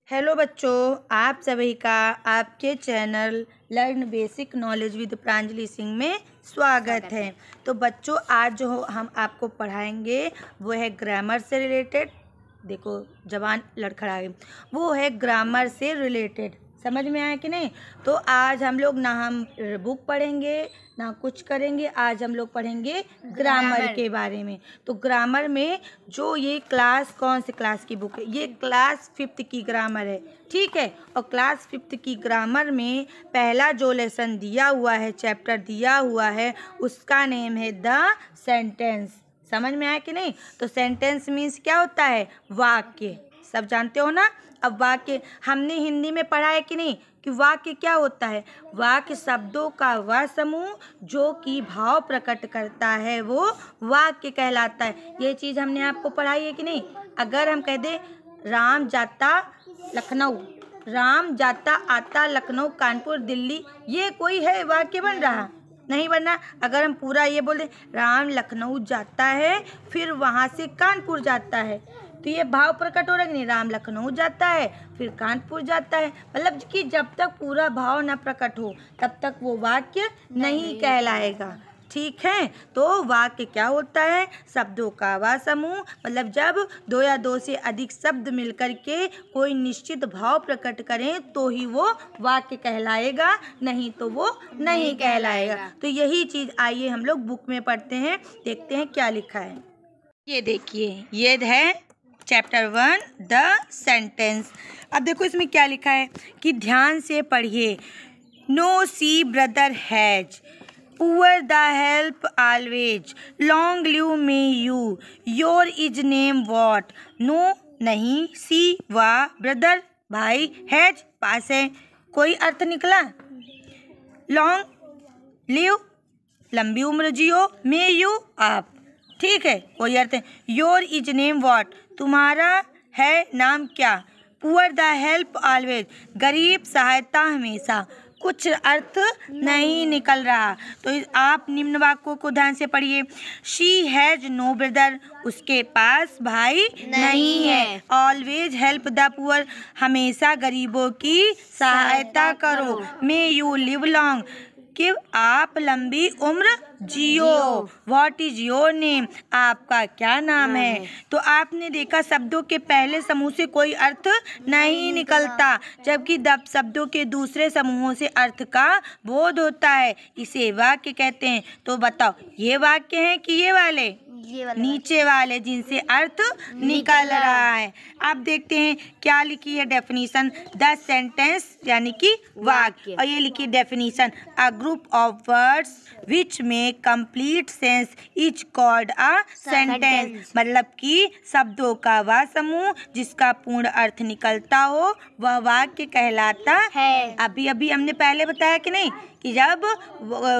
Hello बच्चों, आप सभी का आपके channel learn basic knowledge with Pranjali Singh में स्वागत है। तो बच्चों, आज जो हम आपको पढ़ाएंगे वो है ग्रामर से रिलेटेड। देखो जवान लड़खड़ाए, वो है ग्रामर से रिलेटेड। समझ में आया कि नहीं? तो आज हम लोग ना हम बुक पढ़ेंगे ना कुछ करेंगे। आज हम लोग पढ़ेंगे ग्रामर के बारे में। तो ग्रामर में जो ये क्लास, कौन से क्लास की बुक है? ये क्लास 5th की ग्रामर है, ठीक है। और क्लास 5th की ग्रामर में पहला जो लेसन दिया हुआ है, चैप्टर दिया हुआ है, उसका नेम है द सेंटेंस। समझ में आया कि नहीं? तो सेंटेंस मीन्स क्या होता है? वाक्य। सब जानते हो ना? अब वाक्य हमने हिंदी में पढ़ा है कि नहीं कि वाक्य क्या होता है? वाक्य शब्दों का वह समूह जो कि भाव प्रकट करता है, वो वाक्य कहलाता है। ये चीज़ हमने आपको पढ़ाई है कि नहीं? अगर हम कह दें राम जाता लखनऊ, राम जाता आता लखनऊ कानपुर दिल्ली, ये कोई है वाक्य बन रहा? नहीं बनना। अगर हम पूरा ये बोल दें राम लखनऊ जाता है फिर वहाँ से कानपुर जाता है, तो ये भाव प्रकट हो रहा है कि नहीं? राम लखनऊ जाता है फिर कानपुर जाता है, मतलब कि जब तक पूरा भाव न प्रकट हो तब तक वो वाक्य नहीं कहलाएगा, ठीक है। तो वाक्य क्या होता है? शब्दों का वह समूह, मतलब जब दो या दो से अधिक शब्द मिलकर के कोई निश्चित भाव प्रकट करें तो ही वो वाक्य कहलाएगा, नहीं तो वो नहीं कहलाएगा। तो यही चीज़ आइए हम लोग बुक में पढ़ते हैं, देखते हैं क्या लिखा है। ये देखिए, ये है चैप्टर 1 द सेंटेंस। अब देखो इसमें क्या लिखा है कि ध्यान से पढ़िए। No see brother has, poor the help always, long live may you, your is name what. No नहीं, सी वाह, ब्रदर भाई, हैज पास है, कोई अर्थ निकला? लॉन्ग लिव लंबी उम्र जियो, मे यू आप, ठीक है, कोई अर्थ है। योर इज नेम वॉट, तुम्हारा है नाम क्या? पुअर द हेल्प ऑलवेज, गरीब सहायता हमेशा, कुछ अर्थ नहीं निकल रहा। तो आप निम्न वाक्यों को ध्यान से पढ़िए। शी हैज नो ब्रदर, उसके पास भाई नहीं है। ऑलवेज हेल्प द पुअर, हमेशा गरीबों की सहायता करो। मे यू लिव लॉन्ग, कि आप लंबी उम्र जियो। व्हाट इज योर नेम, आपका क्या नाम है? तो आपने देखा शब्दों के पहले समूह से कोई अर्थ नहीं निकलता, जबकि शब्दों के दूसरे समूहों से अर्थ का बोध होता है, इसे वाक्य कहते हैं। तो बताओ, ये वाक्य है कि ये वाले? नीचे वाले, जिनसे अर्थ निकल रहा है। अब देखते हैं क्या लिखी है डेफिनेशन। द सेंटेंस यानी कि वाक्य, और ये लिखी definition, a group of words which में complete sense is called a sentence, मतलब कि शब्दों का वह समूह जिसका पूर्ण अर्थ निकलता हो वह वाक्य कहलाता है। अभी अभी हमने पहले बताया कि नहीं कि जब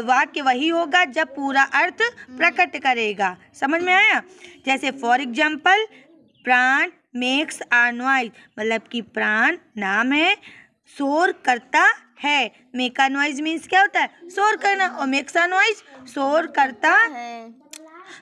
वाक्य वही होगा जब पूरा अर्थ प्रकट करेगा। समझ में आया? जैसे फॉर एग्जाम्पल, प्राण मेक्स अ नॉइज, मतलब कि प्राण नाम है, शोर करता है। मेक अ नॉइज मीन्स क्या होता है? शोर करना, और मेक्स अ नॉइज शोर करता है।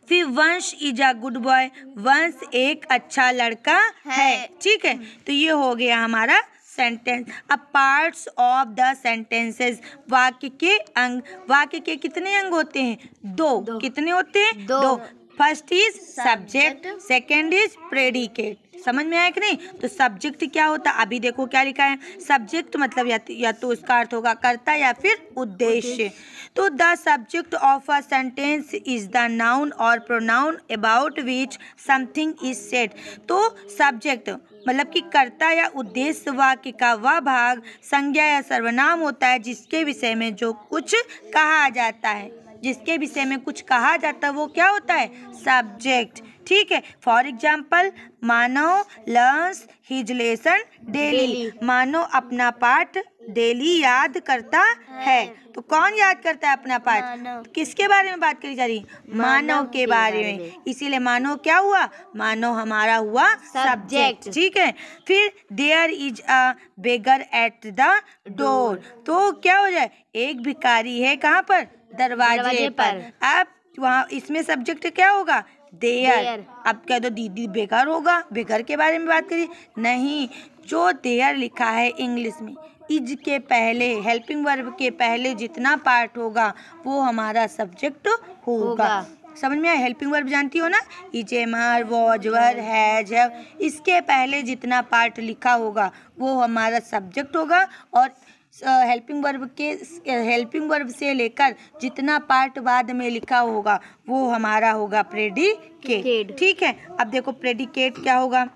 फिर वंश इज अ गुड बॉय, वंश एक अच्छा लड़का है, ठीक है। तो ये हो गया हमारा सेंटेंस। अब पार्ट्स ऑफ द सेंटेंसेस, वाक्य के अंग। वाक्य के कितने अंग होते हैं? दो। कितने होते हैं? दो। First is subject, second is predicate. समझ में आया कि नहीं? तो सब्जेक्ट क्या होता है? अभी देखो क्या लिखा है। सब्जेक्ट मतलब या तो उसका अर्थ होगा कर्ता या फिर उद्देश्य। तो the subject of a sentence is the noun और pronoun about which something is said. तो सब्जेक्ट मतलब कि कर्ता या उद्देश्य वाक्य का वह भाग, संज्ञा या सर्वनाम होता है जिसके विषय में जो कुछ कहा जाता है। जिसके विषय में कुछ कहा जाता है वो क्या होता है? सब्जेक्ट, ठीक है। For example, Manav learns his lesson daily, Manav अपना पाठ डेली याद करता है। तो कौन याद करता है अपना पाठ? तो किसके बारे में बात करी जा रही? मानव के बारे में, इसीलिए मानव क्या हुआ? मानव हमारा हुआ सब्जेक्ट, ठीक है। फिर there is a beggar at the door, तो क्या हो जाए? एक भिखारी है कहाँ पर? दरवाजे पर। अब वहाँ इसमें सब्जेक्ट क्या होगा? देयर। अब कह दो दीदी बेकार होगा, बेकार के बारे में बात करिए, नहीं, जो देयर लिखा है इंग्लिश में, इज के पहले, हेल्पिंग वर्ब के पहले जितना पार्ट होगा वो हमारा सब्जेक्ट होगा। समझ में आया? हेल्पिंग वर्ब जानती हो ना, is, am, are, was, were, has, have, इसके पहले जितना पार्ट लिखा होगा वो हमारा सब्जेक्ट होगा। और हेल्पिंग वर्ब से लेकर जितना पार्ट बाद में लिखा होगा वो हमारा होगा प्रेडिकेट। ठीक है, अब देखो प्रेडिकेट क्या होगा।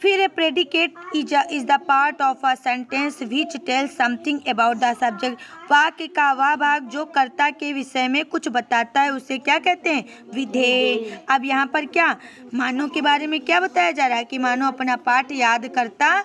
फिर predicate is the part of a sentence which tells something about the subject. वाक्य का वह भाग जो कर्ता के विषय में कुछ बताता है उसे क्या कहते हैं? विधेय। अब यहाँ पर क्या मानव के बारे में क्या बताया जा रहा है कि मानव अपना पाठ याद करता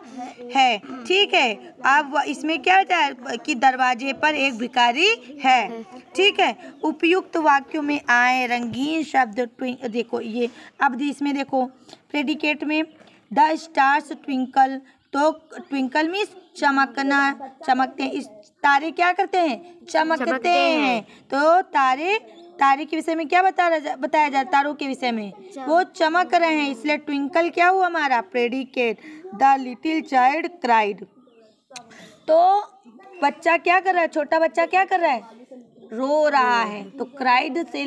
है। ठीक है, अब इसमें क्या होता है कि दरवाजे पर एक भिखारी है। ठीक है, उपयुक्त वाक्यों में आए रंगीन शब्द देखो ये, अब इसमें देखो प्रेडिकेट में द स्टार्स ट्विंकल, तो ट्विंकल मीन्स चमकना, चमकते हैं। इस तारे क्या करते हैं? चमकते हैं। तो तारे के विषय में क्या बताया जा रहा? तारों के विषय में वो चमक रहे हैं, इसलिए ट्विंकल क्या हुआ हमारा? Predicate. The little child cried, तो बच्चा क्या कर रहा है? छोटा बच्चा क्या कर रहा है? रो रहा है। तो क्राइड से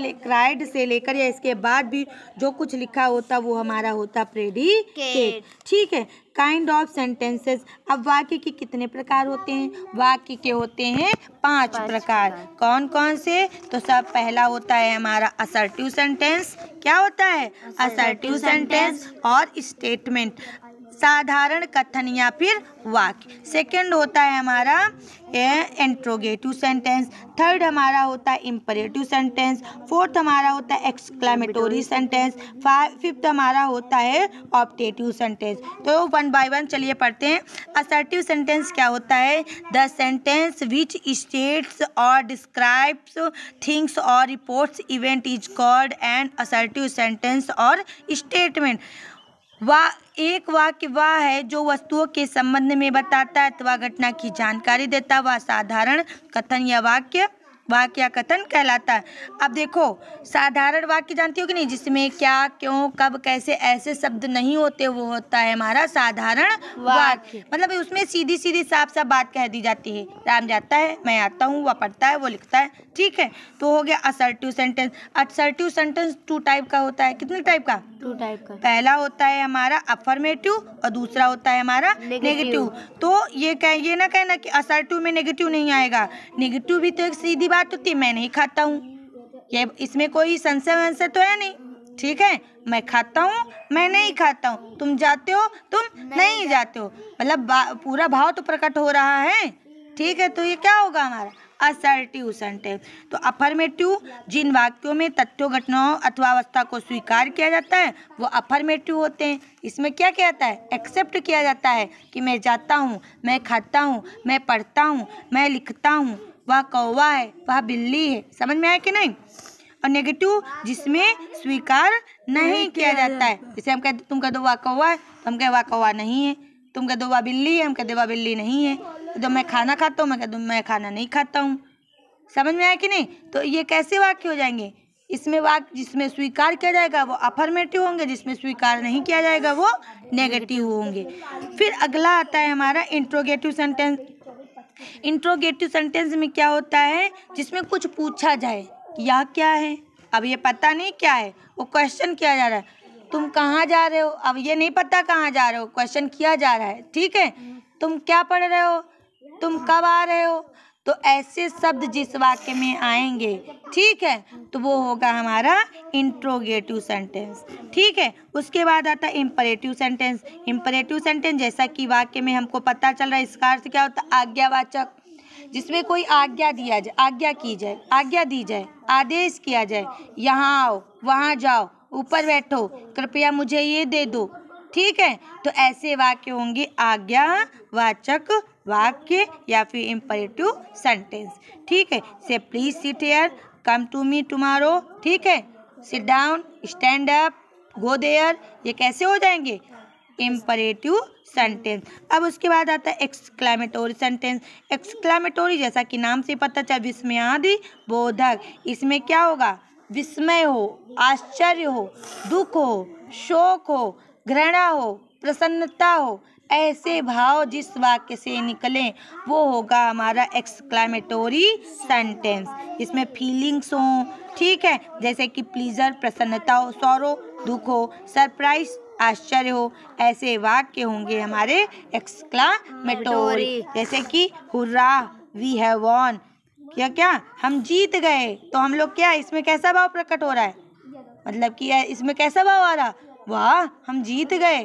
लेकर या इसके बाद भी जो कुछ लिखा होता वो हमारा होता प्रेडिकेट। ठीक है, काइंड ऑफ सेंटेंसेस। अब वाक्य के कितने प्रकार होते हैं? वाक्य के होते हैं 5 प्रकार। कौन कौन से? तो सब पहला होता है हमारा असर्टिव सेंटेंस। क्या होता है? असर्टिव सेंटेंस और स्टेटमेंट, साधारण कथन या फिर वाक्य। सेकंड होता है हमारा इंट्रोगेटिव सेंटेंस। थर्ड हमारा होता है इंपरेटिव सेंटेंस। फोर्थ हमारा होता है एक्सक्लेमेटोरी सेंटेंस। फिफ्थ हमारा होता है ऑप्टेटिव सेंटेंस। तो वन बाय वन चलिए पढ़ते हैं। असर्टिव सेंटेंस क्या होता है? द सेंटेंस विच स्टेट्स और डिस्क्राइब्स थिंग्स और reports event is called an assertive sentence और स्टेटमेंट। एक वाक्य वह है जो वस्तुओं के संबंध में बताता है अथवा घटना की जानकारी देता है, वह साधारण कथन या वाक्य या कथन कहलाता है। अब देखो साधारण वाक्य जानती हो कि नहीं, जिसमें क्या, क्यों, कब, कैसे ऐसे शब्द नहीं होते, वो होता है हमारा साधारण वाक्य। मतलब उसमें सीधी सीधी साफ साफ बात कह दी जाती है। राम जाता है, मैं आता हूँ, वह पढ़ता है, वो लिखता है। ठीक है, तो हो गया assertive sentence. Assertive sentence 2 type का होता है। कितने टाइप का? 2 टाइप का। पहला होता है हमारा अफर्मेटिव और दूसरा होता है हमारा नेगेटिव। तो ये ना कहना कि असर्टिव में नेगेटिव नहीं आएगा। नेगेटिव भी तो एक सीधी बात होती है, मैं नहीं खाता हूँ, ये इसमें कोई संशय वंशय तो है नहीं। ठीक है, मैं खाता हूँ, मैं नहीं खाता हूँ, तुम जाते हो, तुम नहीं जाते हो, मतलब पूरा भाव तो प्रकट हो रहा है। ठीक है, तो ये क्या होगा हमारा असर्टिव सेंटेंस। तो अफर्मेटिव, जिन वाक्यों में तथ्यों, घटनाओं अथवा अवस्था को स्वीकार किया जाता है वो अफर्मेटिव होते हैं। इसमें क्या किया जाता है? एक्सेप्ट किया जाता है कि मैं जाता हूँ, मैं खाता हूँ, मैं पढ़ता हूँ, मैं लिखता हूँ, वह कौवा है, वह बिल्ली है। समझ में आया कि नहीं? और नेगेटिव, जिसमें स्वीकार नहीं किया जाता है। जैसे हम कहते, तुम कह दो वह कौवा है, तो हम कहें वह कौवा नहीं है। तुम कह दो वह बिल्ली है, हम कहते वह बिल्ली नहीं है। तो मैं खाना खाता हूँ, मैं कह दूँ मैं खाना नहीं खाता हूँ। समझ में आया कि नहीं? तो ये कैसे वाक्य हो जाएंगे? इसमें वाक्य जिसमें स्वीकार किया जाएगा वो अफर्मेटिव होंगे, जिसमें स्वीकार नहीं किया जाएगा वो नेगेटिव होंगे। फिर अगला आता है हमारा इंट्रोगेटिव सेंटेंस। इंट्रोगेटिव सेंटेंस में क्या होता है? जिसमें कुछ पूछा जाए कि यह क्या है, अब ये पता नहीं क्या है, वो क्वेश्चन किया जा रहा है। तुम कहाँ जा रहे हो? अब ये नहीं पता कहाँ जा रहे हो, क्वेश्चन किया जा रहा है। ठीक है, तुम क्या पढ़ रहे हो, तुम कब आ रहे हो? तो ऐसे शब्द जिस वाक्य में आएंगे, ठीक है, तो वो होगा हमारा इंट्रोगेटिव सेंटेंस। ठीक है, उसके बाद आता है इम्परेटिव सेंटेंस। इम्परेटिव सेंटेंस जैसा कि वाक्य में हमको पता चल रहा है, इसका अर्थ क्या होता है? आज्ञावाचक, जिसमें कोई आज्ञा दिया जाए, आज्ञा की जाए, आज्ञा दी जाए, आदेश किया जाए, यहाँ आओ, वहाँ जाओ, ऊपर बैठो, कृपया मुझे ये दे दो। ठीक है, तो ऐसे वाक्य होंगे आज्ञावाचक वाक्य या फिर इम्परेटिव सेंटेंस। ठीक है, say please sit here, come to me tomorrow. ठीक है, sit down, stand up, go there, ये कैसे हो जाएंगे? Imperative sentence. अब उसके बाद आता है एक्सक्लेमेटोरी सेंटेंस। एक्सक्लेमेटोरी जैसा कि नाम से पता चला, विस्मयादि बोधक। इसमें क्या होगा? विस्मय हो, आश्चर्य हो, दुख हो, शोक हो, घृणा हो, प्रसन्नता हो, ऐसे भाव जिस वाक्य से निकले वो होगा हमारा एक्सक्लेमेटोरी सेंटेंस। इसमें फीलिंग्स हो, ठीक है, जैसे कि प्लीजर प्रसन्नता हो, सॉरो दुख हो, सरप्राइज आश्चर्य हो, ऐसे वाक्य होंगे हमारे एक्सक्लेमेटोरी। जैसे कि हुर्रा वी हैव वॉन, क्या क्या हम जीत गए, तो हम लोग क्या इसमें कैसा भाव प्रकट हो रहा है, मतलब कि इसमें कैसा भाव आ रहा, वाह हम जीत गए,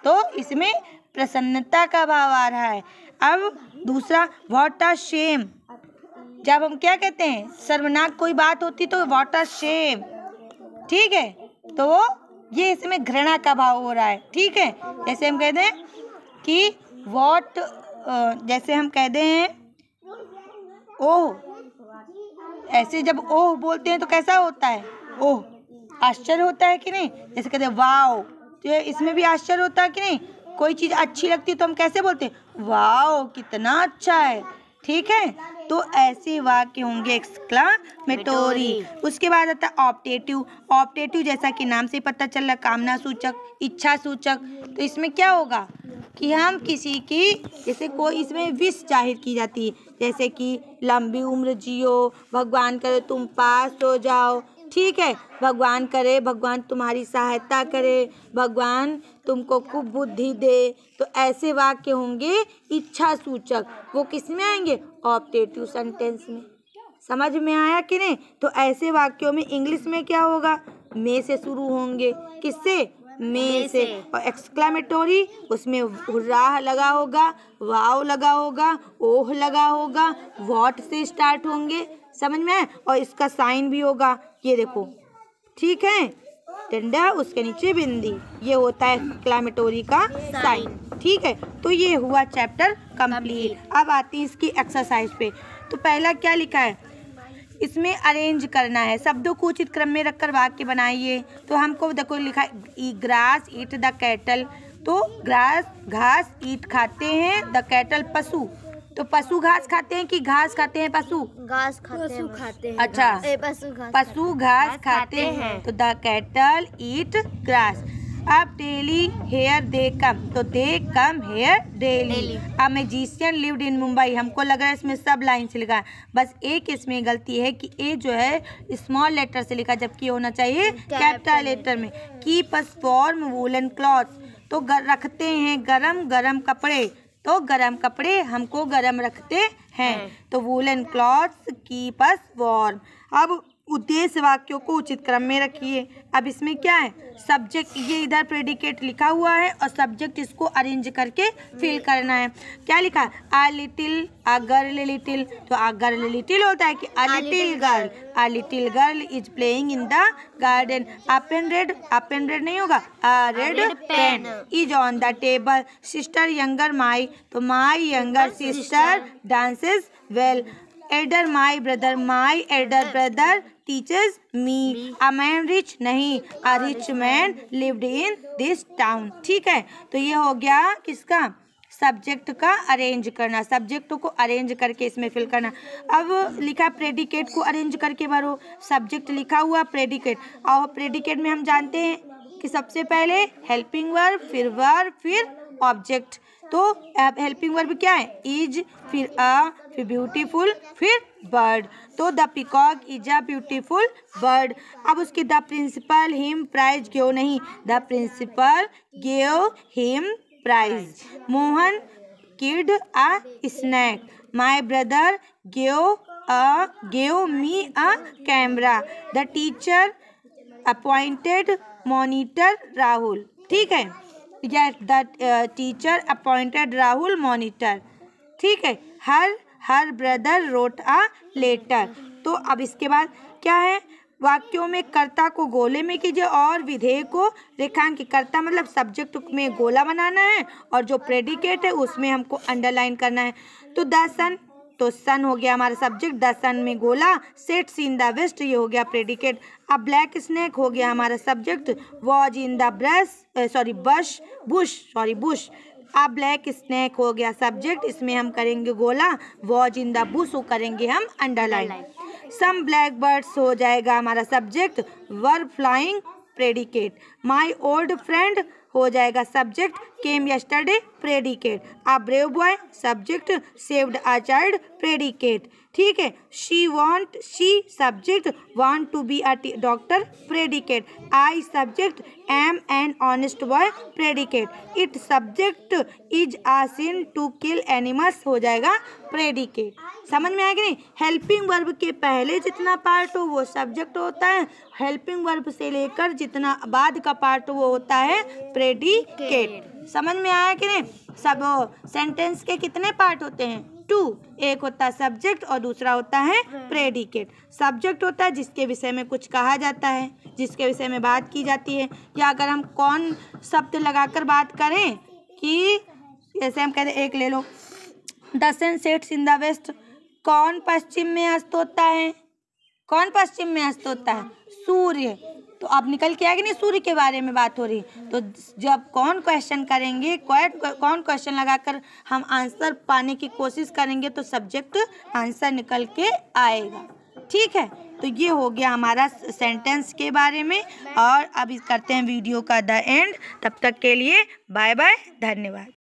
तो इसमें प्रसन्नता का भाव आ रहा है। अब दूसरा व्हाट अ शेम, जब हम क्या कहते हैं सर्वनाक कोई बात होती तो व्हाट अ शेम, ठीक है, तो ये इसमें घृणा का भाव हो रहा है, ठीक है। जैसे हम कहते हैं कि व्हाट, जैसे हम कहते हैं ओह, ऐसे जब ओह बोलते हैं तो कैसा होता है, ओह आश्चर्य होता है कि नहीं, जैसे कहते हैं वाओ, तो इसमें भी आश्चर्य होता है कि नहीं, कोई चीज़ अच्छी लगती है तो हम कैसे बोलते हैं वाओ कितना अच्छा है, ठीक है, तो ऐसे वाक्य होंगे एक्सक्लेमेटोरी। उसके बाद आता है ऑप्टेटिव। ऑप्टेटिव जैसा कि नाम से पता चल रहा, कामना सूचक, इच्छा सूचक, तो इसमें क्या होगा कि हम किसी की, जैसे कोई इसमें विश जाहिर की जाती है, जैसे कि लंबी उम्र जियो, भगवान करे तुम पास हो जाओ, ठीक है, भगवान करे, भगवान तुम्हारी सहायता करे, भगवान तुमको खूब बुद्धि दे, तो ऐसे वाक्य होंगे इच्छा सूचक, वो किस में आएंगे ऑप्टेटिव सेंटेंस में। समझ में आया कि नहीं, तो ऐसे वाक्यों में इंग्लिश में क्या होगा, में से शुरू होंगे, किससे, में से, और एक्सक्लेमेटोरी उसमें हुर्राह लगा होगा, वाव लगा होगा, ओह लगा होगा, व्हाट से स्टार्ट होंगे, समझ में आया, और इसका साइन भी होगा, ये देखो, ठीक है, डंडा उसके नीचे बिंदी, ये होता है एक्सक्लेमेटोरी का साइन, ठीक है। तो ये हुआ चैप्टर कंप्लीट। अब आती है इसकी एक्सरसाइज पे। तो पहला क्या लिखा है, इसमें अरेंज करना है, शब्दों को उचित क्रम में रखकर वाक्य बनाइए। तो हमको देखो लिखा है ग्रास ईट द कैटल, तो ग्रास घास, ईट खाते हैं, द कैटल पशु, तो पशु घास खाते हैं कि घास खाते हैं, पशु घास खाते हैं। अच्छा, पशु घास खाते हैं, तो द कैटल ईट ग्रास। अब डेली हेयर दे कम, तो they come here daily. A magician lived in Mumbai, हमको लग रहा है इसमें सब लाइन से लिखा है, बस एक इसमें गलती है कि ए जो है स्मॉल लेटर से लिखा, जबकि होना चाहिए कैपिटल लेटर में। Keep us warm woollen clothes, तो रखते हैं गरम गरम कपड़े, तो गरम कपड़े हमको गरम रखते हैं, तो woollen clothes keep us warm. अब उद्देश्य वाक्यों को उचित क्रम में रखिए। अब इसमें क्या है, सब्जेक्ट, ये इधर प्रेडिकेट लिखा हुआ है और सब्जेक्ट इसको अरेंज करके फिल करना है। क्या लिखा, a little, a girl little, तो आ गर्ल लिटिल होता है कि a little girl is playing in the garden. A pen red नहीं होगा, a red pen is on the table. Sister younger my, तो my younger sister dances well. Elder my elder brother teaches me. A man rich नहीं, a rich man lived in this town, ठीक है। तो ये हो गया किसका, subject का अरेंज करना, सब्जेक्ट को अरेंज करके इसमें फिल करना। अब लिखा प्रेडिकेट को अरेंज करके भरो, सब्जेक्ट लिखा हुआ प्रेडिकेट, और प्रेडिकेट में हम जानते हैं कि सबसे पहले हेल्पिंग वर्ब, फिर ऑब्जेक्ट। तो हेल्पिंग वर्ब क्या है, इज, फिर अ, फिर ब्यूटीफुल, फिर बर्ड, तो the peacock is a beautiful bird. अब उसके the principal him prize give नहीं, the principal give him prize. Mohan kid a snack, my brother give me a camera. The teacher appointed monitor Rahul, ठीक है, या the teacher appointed Rahul monitor, ठीक है। Her brother wrote a letter. तो अब इसके बाद क्या है, वाक्यों में कर्ता को गोले में कीजिए और विधेय को रेखांकित। कर्ता मतलब सब्जेक्ट में गोला बनाना है और जो प्रेडिकेट है उसमें हमको अंडरलाइन करना है। तो द सन, तो सन हो गया हमारा सब्जेक्ट, द सन में गोला, सेट्स इन द वेस्ट, ये हो गया प्रेडिकेट। अब ब्लैक स्नैक हो गया हमारा subject, was in the Bush. अब ब्लैक स्नैक हो गया सब्जेक्ट, इसमें हम करेंगे गोला, वॉज इन द बुश वो करेंगे हम अंडरलाइन। सम ब्लैक बर्ड्स हो जाएगा हमारा subject, were flying predicate. My old friend हो जाएगा subject, came yesterday predicate. A brave boy subject, saved a child predicate. ठीक है। She subject, want to be a doctor predicate. I subject, am an honest boy predicate. It subject, is a sin to kill animals हो जाएगा predicate. समझ में आया कि नहीं? Helping verb के पहले जितना पार्ट हो वो सब्जेक्ट होता है, हेल्पिंग वर्ब से लेकर जितना बाद का पार्ट वो होता है प्रेडिकेट। समझ में आया कि नहीं? सब सेंटेंस के कितने पार्ट होते हैं? 2। एक होता है सब्जेक्ट और दूसरा होता है प्रेडिकेट। सब्जेक्ट होता है जिसके विषय में कुछ कहा जाता है, जिसके विषय में बात की जाती है, या अगर हम कौन शब्द लगाकर बात करें कि जैसे हम कहते हैं, एक ले लो, the sun sets in the west. कौन पश्चिम में अस्त होता है? कौन पश्चिम में अस्त होता है? सूर्य। तो अब निकल के आएगी नहीं, सूर्य के बारे में बात हो रही। तो जब कौन क्वेश्चन करेंगे, कौन क्वेश्चन लगाकर हम आंसर पाने की कोशिश करेंगे तो सब्जेक्ट आंसर निकल के आएगा। ठीक है। तो ये हो गया हमारा सेंटेंस के बारे में। और अब करते हैं वीडियो का द एंड। तब तक के लिए बाय बाय, धन्यवाद।